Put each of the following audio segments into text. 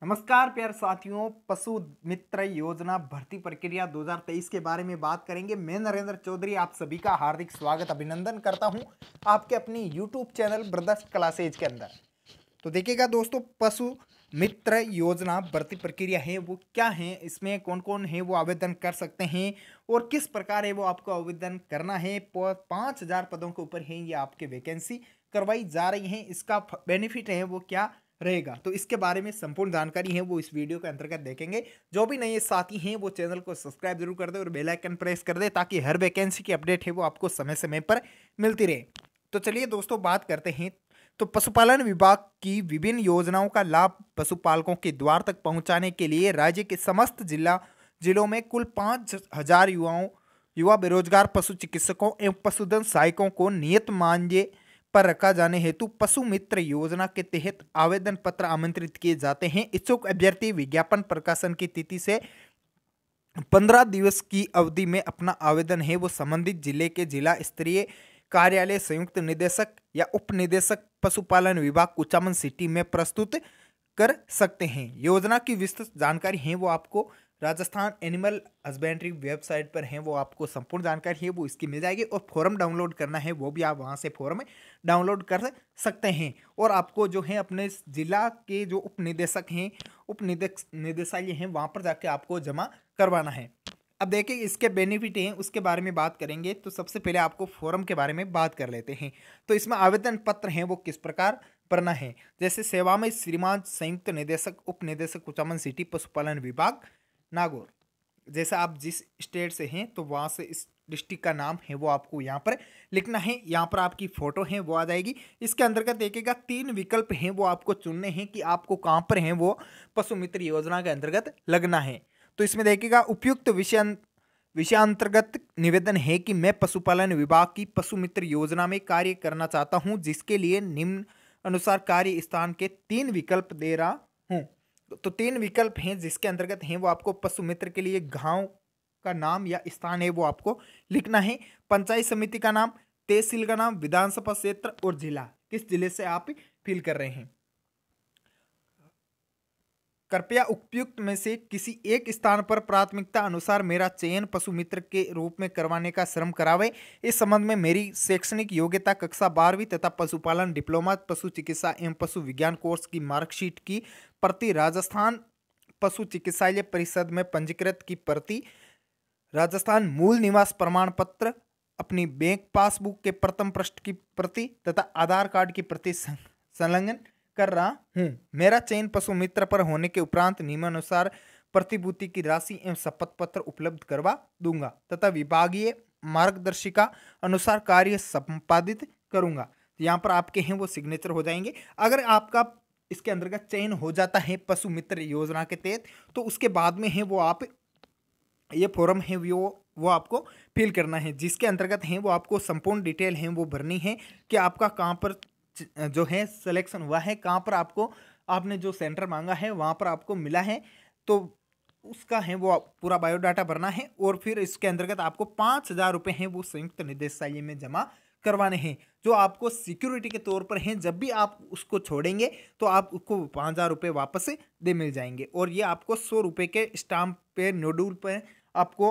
नमस्कार प्यारे साथियों। पशु मित्र योजना भर्ती प्रक्रिया 2023 के बारे में बात करेंगे। मैं नरेंद्र चौधरी आप सभी का हार्दिक स्वागत अभिनंदन करता हूं आपके अपनी यूट्यूब चैनल ब्रदर्स क्लासेज के अंदर। तो देखिएगा दोस्तों, पशु मित्र योजना भर्ती प्रक्रिया है वो क्या है, इसमें कौन कौन है वो आवेदन कर सकते हैं और किस प्रकार है वो आपको आवेदन करना है। 5,000 पदों के ऊपर है ये आपके वैकेंसी करवाई जा रही है। इसका बेनिफिट है वो क्या रहेगा, तो इसके बारे में संपूर्ण जानकारी है वो इस वीडियो के अंतर्गत देखेंगे। जो भी नए साथी हैं वो चैनल को सब्सक्राइब जरूर कर दे और बेल आइकन प्रेस कर दे ताकि हर वैकेंसी की अपडेट है वो आपको समय समय पर मिलती रहे। तो चलिए दोस्तों बात करते हैं। तो पशुपालन विभाग की विभिन्न योजनाओं का लाभ पशुपालकों के द्वार तक पहुंचाने के लिए राज्य के समस्त जिलों में कुल 5,000 युवा बेरोजगार पशु चिकित्सकों एवं पशुधन सहायकों को नियत मानदेय पर रखा जाने हेतु पशु मित्र योजना के तहत आवेदन पत्र आमंत्रित किए जाते हैं। इच्छुक अभ्यर्थी विज्ञापन प्रकाशन की तिथि से 15 दिवस की अवधि में अपना आवेदन है वो संबंधित जिले के जिला स्तरीय कार्यालय संयुक्त निदेशक या उप निदेशक पशुपालन विभाग कुचामन सिटी में प्रस्तुत कर सकते हैं। योजना की विस्तृत जानकारी है वो आपको राजस्थान एनिमल हस्बेंड्री वेबसाइट पर है वो आपको संपूर्ण जानकारी है वो इसकी मिल जाएगी और फॉर्म डाउनलोड करना है वो भी आप वहां से फॉर्म डाउनलोड कर सकते हैं। और आपको जो है अपने जिला के जो उप निदेशक हैं, उप निदेशालय हैं, वहां पर जाके आपको जमा करवाना है। अब देखिए इसके बेनिफिट हैं उसके बारे में बात करेंगे। तो सबसे पहले आपको फॉर्म के बारे में बात कर लेते हैं। तो इसमें आवेदन पत्र हैं वो किस प्रकार भरना है। जैसे सेवा में श्रीमान संयुक्त निदेशक उप निदेशक कुचामन सिटी पशुपालन विभाग नागौर, जैसे आप जिस स्टेट से हैं तो वहाँ से इस डिस्ट्रिक्ट का नाम है वो आपको यहाँ पर लिखना है। यहाँ पर आपकी फोटो है वो आ जाएगी। इसके अंतर्गत देखिएगा 3 विकल्प हैं वो आपको चुनने हैं कि आपको कहाँ पर हैं वो पशु मित्र योजना के अंतर्गत लगना है। तो इसमें देखिएगा उपयुक्त विषयांतर्गत निवेदन है कि मैं पशुपालन विभाग की पशु मित्र योजना में कार्य करना चाहता हूं, जिसके लिए निम्न अनुसार कार्य स्थान के 3 विकल्प दे रहा हूं। तो 3 विकल्प हैं जिसके अंतर्गत हैं वो आपको पशु मित्र के लिए गांव का नाम या स्थान है वो आपको लिखना है, पंचायत समिति का नाम, तहसील का नाम, विधानसभा क्षेत्र और जिला, किस जिले से आप फिल कर रहे हैं। कृपया उपयुक्त में से किसी एक स्थान पर प्राथमिकता अनुसार मेरा चयन पशु मित्र के रूप में करवाने का श्रम करावे। इस संबंध में मेरी शैक्षणिक योग्यता कक्षा 12वीं तथा पशुपालन डिप्लोमा पशु चिकित्सा एवं पशु विज्ञान कोर्स की मार्कशीट की प्रति, राजस्थान पशु चिकित्सालय परिषद में पंजीकृत की प्रति, राजस्थान मूल निवास प्रमाण पत्र, अपनी बैंक पासबुक के प्रथम पृष्ठ की प्रति तथा आधार कार्ड की प्रति संलग्न कर रहा हूं। मेरा चयन पशु मित्र पर होने के उपरांत नियमानुसार प्रतिभूति की राशि एवं शपथ पत्र उपलब्ध करवा दूंगा तथा विभागीय मार्गदर्शिका अनुसार कार्य संपादित करूंगा। यहाँ पर आपके हैं वो सिग्नेचर हो जाएंगे। अगर आपका इसके अंतर्गत चयन हो जाता है पशु मित्र योजना के तहत तो उसके बाद में है वो आप ये फॉर्म है वो आपको फिल करना है, जिसके अंतर्गत है वो आपको संपूर्ण डिटेल है वो भरनी है कि आपका कहाँ पर जो है सिलेक्शन हुआ है, कहाँ पर आपको आपने जो सेंटर मांगा है वहाँ पर आपको मिला है, तो उसका है वो पूरा बायोडाटा भरना है। और फिर इसके अंतर्गत आपको 5,000 रुपये हैं वो संयुक्त निदेशालय में जमा करवाने हैं, जो आपको सिक्योरिटी के तौर पर हैं। जब भी आप उसको छोड़ेंगे तो आप उसको 5,000 रुपये वापस दे मिल जाएंगे। और ये आपको 100 रुपये के स्टाम्प पे नोडुल पे आपको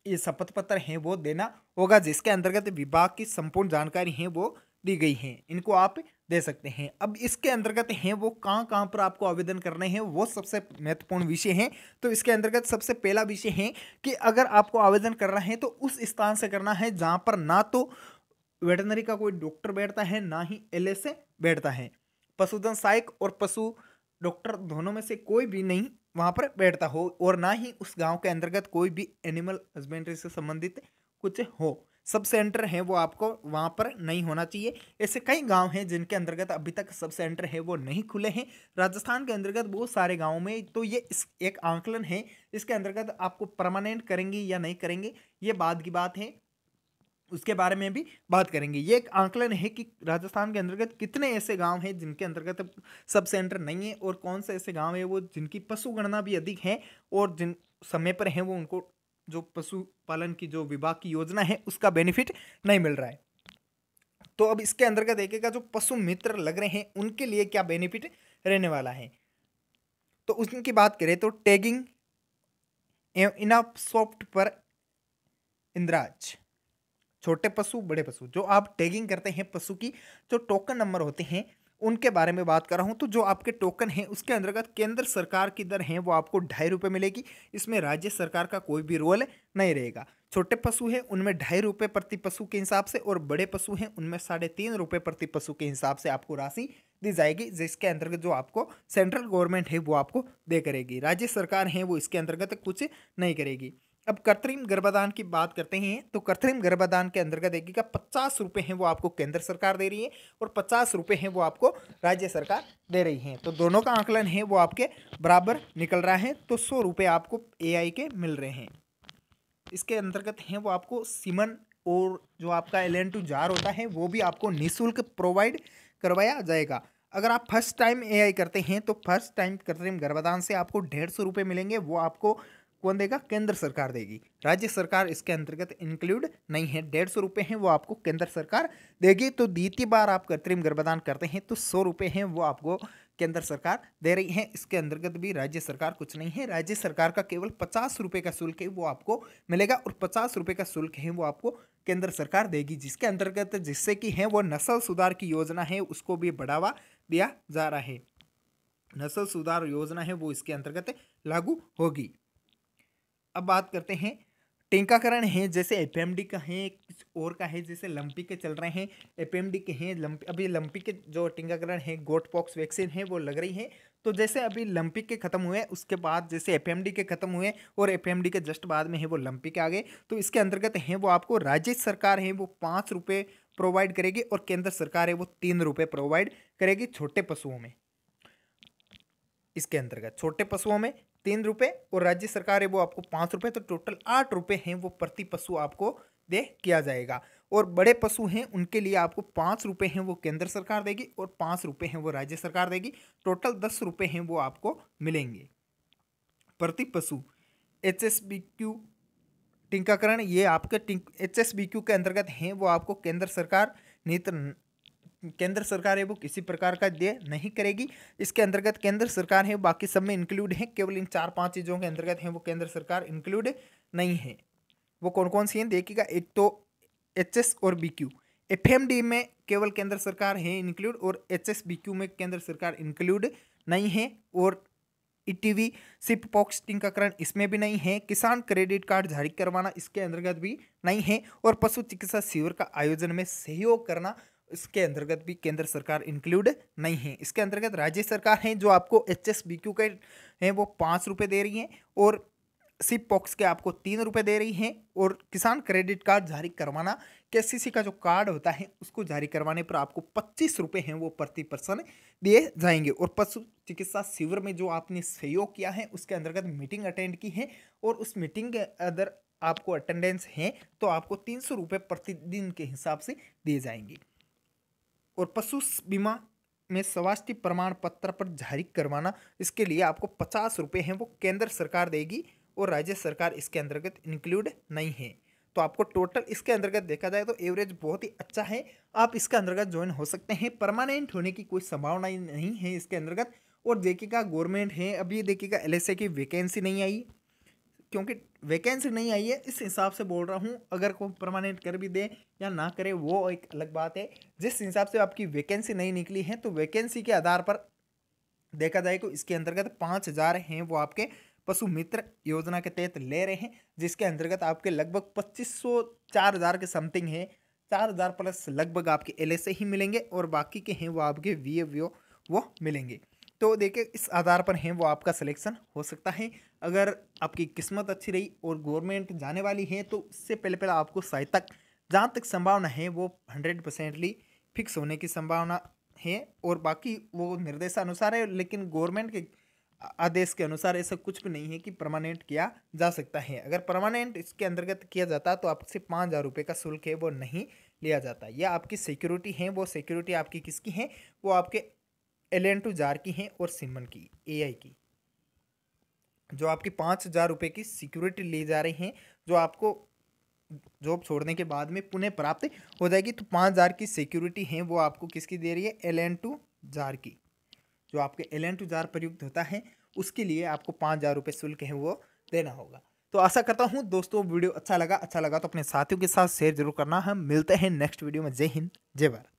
ये शपथ पत्र है वो देना होगा, जिसके अंतर्गत विभाग की संपूर्ण जानकारी है वो दी गई है, इनको आप दे सकते हैं। अब इसके अंतर्गत हैं वो कहाँ कहाँ पर आपको आवेदन करने हैं वो सबसे महत्वपूर्ण विषय है। तो इसके अंतर्गत सबसे पहला विषय है कि अगर आपको आवेदन करना है तो उस स्थान से करना है जहाँ पर ना तो वेटनरी का कोई डॉक्टर बैठता है ना ही एलएसए बैठता है। पशुधन सहायक और पशु डॉक्टर दोनों में से कोई भी नहीं वहाँ पर बैठता हो और ना ही उस गाँव के अंतर्गत कोई भी एनिमल हस्बेंड्री से संबंधित कुछ हो। सब सेंटर है वो आपको वहाँ पर नहीं होना चाहिए। ऐसे कई गांव हैं जिनके अंतर्गत अभी तक सब सेंटर है वो नहीं खुले हैं राजस्थान के अंतर्गत बहुत सारे गांवों में। तो ये एक आंकलन है, इसके अंतर्गत आपको परमानेंट करेंगे या नहीं करेंगे ये बाद की बात है, उसके बारे में भी बात करेंगे। ये एक आंकलन है कि राजस्थान के अंतर्गत कितने ऐसे गांव हैं जिनके अंतर्गत सब सेंटर नहीं है और कौन से ऐसे गांव है वो जिनकी पशु गणना भी अधिक है और जिन समय पर हैं वो उनको जो पशुपालन की जो विभाग की योजना है उसका बेनिफिट नहीं मिल रहा है। तो अब इसके अंतर्गत देखिएगा जो पशु मित्र लग रहे हैं उनके लिए क्या बेनिफिट रहने वाला है। तो उनकी बात करें तो टैगिंग इनअपसॉफ्ट पर इंद्राज, छोटे पशु बड़े पशु जो आप टैगिंग करते हैं पशु की, जो टोकन नंबर होते हैं उनके बारे में बात कर रहा हूं। तो जो आपके टोकन है उसके अंतर्गत केंद्र सरकार की दर है वो आपको ₹2.5 मिलेगी। इसमें राज्य सरकार का कोई भी रोल नहीं रहेगा। छोटे पशु है उनमें ₹2.5 प्रति पशु के हिसाब से, और बड़े पशु हैं उनमें ₹3.5 प्रति पशु के हिसाब से आपको राशि दी जाएगी, जिसके अंतर्गत जो आपको सेंट्रल गवर्नमेंट है वो आपको दे करेगी। राज्य सरकार है वो इसके अंतर्गत कुछ नहीं करेगी। अब कृत्रिम गर्भाधान की बात करते हैं तो कृत्रिम गर्भाधान के अंतर्गत देखिएगा ₹50 हैं वो आपको केंद्र सरकार दे रही है और ₹50 हैं वो आपको राज्य सरकार दे रही है। तो दोनों का आंकलन है वो आपके बराबर निकल रहा है, तो ₹100 आपको एआई के मिल रहे हैं। इसके अंतर्गत हैं वो आपको सीमन और जो आपका LN2 जार होता है वो भी आपको निःशुल्क प्रोवाइड करवाया जाएगा। अगर आप फर्स्ट टाइम एआई करते हैं तो फर्स्ट टाइम कृत्रिम गर्भाधान से आपको ₹150 मिलेंगे, वो आपको कौन देगा? केंद्र सरकार देगी। राज्य सरकार इसके अंतर्गत इंक्लूड नहीं है। ₹150 हैं वो आपको केंद्र सरकार देगी। तो द्वितीय बार आप कृत्रिम गर्भाधान करते हैं तो ₹100 हैं वो आपको केंद्र सरकार दे रही है। इसके अंतर्गत भी राज्य सरकार कुछ नहीं है। राज्य सरकार का केवल ₹50 का शुल्क है वो आपको मिलेगा और ₹50 का शुल्क है वो आपको केंद्र सरकार देगी, जिसके अंतर्गत जिससे कि है वो नस्ल सुधार की योजना है उसको भी बढ़ावा दिया जा रहा है। नस्ल सुधार योजना है वो इसके अंतर्गत लागू होगी। अब बात करते हैं टीकाकरण है, जैसे एफएमडी का है, कुछ और का है, जैसे लंपी के चल रहे हैं, एफएमडी के हैं, अभी लंपी के जो टीकाकरण है गोट पॉक्स वैक्सीन है वो लग रही है। तो जैसे अभी लंपी के खत्म हुए उसके बाद जैसे एफएमडी के खत्म हुए और एफएमडी के जस्ट बाद में है वो लंपी के आ गए, तो इसके अंतर्गत है वो आपको राज्य सरकार है वो ₹5 प्रोवाइड करेगी और केंद्र सरकार है वो ₹3 प्रोवाइड करेगी छोटे पशुओं में। इसके अंतर्गत छोटे पशुओं में ₹3 और राज्य सरकार है वो आपको ₹5, तो टोटल ₹8 हैं वो प्रति पशु आपको दे किया जाएगा। और बड़े पशु हैं उनके लिए आपको ₹5 हैं वो केंद्र सरकार देगी और ₹5 हैं वो राज्य सरकार देगी। टोटल ₹10 हैं वो आपको मिलेंगे प्रति पशु। HSBQ टीकाकरण ये आपके HSBQ के अंतर्गत हैं वो आपको केंद्र सरकार है वो किसी प्रकार का देय नहीं करेगी। इसके अंतर्गत केंद्र सरकार है बाकी सब में इंक्लूड है, केवल इन 4-5 चीज़ों के अंतर्गत है वो केंद्र सरकार इंक्लूड नहीं है। वो कौन कौन सी हैं देखिएगा, एक तो HS और BQ। FMD में केवल केंद्र सरकार है इंक्लूड और HSBQ में केंद्र सरकार इंक्लूड नहीं है। और ETV सिप पॉक्स टीकाकरण इसमें भी नहीं है। किसान क्रेडिट कार्ड जारी करवाना इसके अंतर्गत भी नहीं है। और पशु चिकित्सा शिविर का आयोजन में सहयोग करना इसके अंतर्गत भी केंद्र सरकार इंक्लूड नहीं है। इसके अंतर्गत राज्य सरकार है जो आपको HSBQ के हैं वो ₹5 दे रही हैं और सिप पॉक्स के आपको ₹3 दे रही हैं। और किसान क्रेडिट कार्ड जारी करवाना, KCC का जो कार्ड होता है उसको जारी करवाने पर आपको ₹25 हैं वो प्रति पर्सन दिए जाएंगे। और पशु चिकित्सा शिविर में जो आपने सहयोग किया है उसके अंतर्गत मीटिंग अटेंड की है और उस मीटिंग के अदर आपको अटेंडेंस है तो आपको ₹300 प्रतिदिन के हिसाब से दिए जाएंगे। और पशु बीमा में स्वास्थ्य प्रमाण पत्र पर जारी करवाना, इसके लिए आपको ₹50 हैं वो केंद्र सरकार देगी और राज्य सरकार इसके अंतर्गत इंक्लूड नहीं है। तो आपको टोटल इसके अंतर्गत देखा जाए तो एवरेज बहुत ही अच्छा है, आप इसके अंतर्गत ज्वाइन हो सकते हैं। परमानेंट होने की कोई संभावना नहीं है इसके अंतर्गत। और देखिएगा गवर्नमेंट है, अभी देखिएगा LSA की वैकेंसी नहीं आई, क्योंकि वैकेंसी नहीं आई है इस हिसाब से बोल रहा हूँ। अगर कोई परमानेंट कर भी दे या ना करे वो एक अलग बात है। जिस हिसाब से आपकी वैकेंसी नहीं निकली है तो वैकेंसी के आधार पर देखा जाए तो इसके अंतर्गत 5,000 हैं वो आपके पशु मित्र योजना के तहत ले रहे हैं, जिसके अंतर्गत आपके लगभग 2,500 4,000 के समथिंग है, 4,000 प्लस लगभग आपके LSA ही मिलेंगे और बाकी के हैं वो आपके VFO वो मिलेंगे। तो देखिए इस आधार पर हैं वो आपका सिलेक्शन हो सकता है। अगर आपकी किस्मत अच्छी रही और गवर्नमेंट जाने वाली है तो इससे पहले आपको शायद तक जहाँ तक संभावना है वो 100% फिक्स होने की संभावना है। और बाकी वो निर्देशानुसार है, लेकिन गवर्नमेंट के आदेश के अनुसार ऐसा कुछ भी नहीं है कि परमानेंट किया जा सकता है। अगर परमानेंट इसके अंतर्गत किया जाता तो आपसे ₹5,000 का शुल्क है वो नहीं लिया जाता। यह आपकी सिक्योरिटी है, वो सिक्योरिटी आपकी किसकी है? वो आपके LN2 जार की हैं और सिमन की AI की, जो आपकी ₹5,000 की सिक्योरिटी ली जा रही हैं, जो आपको जॉब छोड़ने के बाद में पुनः प्राप्त हो जाएगी। तो 5,000 की सिक्योरिटी है वो आपको किसकी दे रही है? LN2 जार की। जो आपके LN2 जार प्रयुक्त होता है उसके लिए आपको 5,000 रुपये शुल्क है वो देना होगा। तो आशा करता हूँ दोस्तों वीडियो अच्छा लगा तो अपने साथियों के साथ शेयर जरूर करना। हम मिलते हैं नेक्स्ट वीडियो में। जय हिंद, जय भारत।